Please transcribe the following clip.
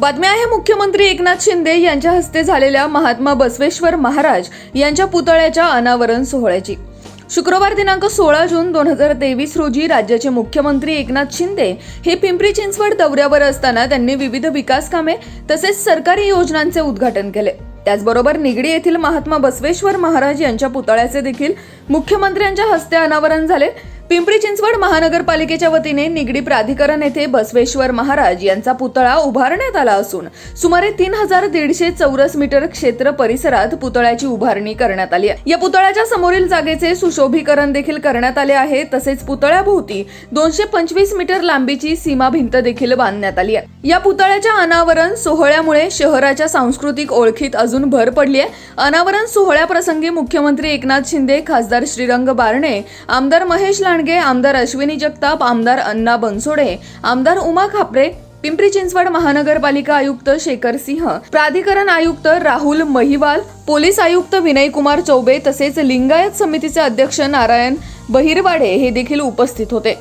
बातमी आहे मुख्यमंत्री एकनाथ शिंदे यांच्या हस्ते झालेल्या महात्मा बसवेश्वर महाराज यांच्या पुतळ्याच्या अनावरण सोहळ्याची। शुक्रवार दिनांक 16 जून 2023 रोजी राज्याचे मुख्यमंत्री एकनाथ शिंदे हे पिंपरी चिंचवड दौऱ्यावर असताना त्यांनी विविध विकास कामे तसेच सरकारी योजनांचे उद्घाटन केले। त्याचबरोबर निगडी येथील महात्मा बसवेश्वर महाराज यांच्या पुतळ्याचे देखील मुख्यमंत्र्यांच्या हस्ते अनावरण झाले। पिंपरी चिंचवड महानगरपालिकेच्या वतीने निगडी प्राधिकरण येथे बसवेश्वर महाराज यांचा पुतळा उभारण्यात आला असून सुमारे 3150 चौरस मीटर क्षेत्र परिसरात पुतळ्याची उभारणी करण्यात आली आहे। या पुतळ्याच्या समोरील जागेचे सुशोभीकरण देखील करण्यात आले आहे। तसेच पुतळ्याभोवती 225 मीटर लांबीची सीमा भिंत देखील बांधण्यात आली आहे। या पुतळ्याच्या अनावरण सोहळ्यामुळे शहराच्या सांस्कृतिक ओळखीत अजून भर पडली आहे। अनावरण सोहळ्याप्रसंगी मुख्यमंत्री एकनाथ शिंदे, खासदार श्रीरंग बारणे, आमदार महेश लांडगे, आमदार अश्विनी जगताप, आमदार अण्णा बनसोडे, आमदार उमा खापरे, पिंपरी चिंचवड महानगरपालिका आयुक्त शेखर सिंह, प्राधिकरण आयुक्त राहुल महिवाल, पोलीस आयुक्त विनय कुमार चौबे तसेच लिंगायत समितीचे अध्यक्ष नारायण बहिरवाडे हे देखील उपस्थित होते।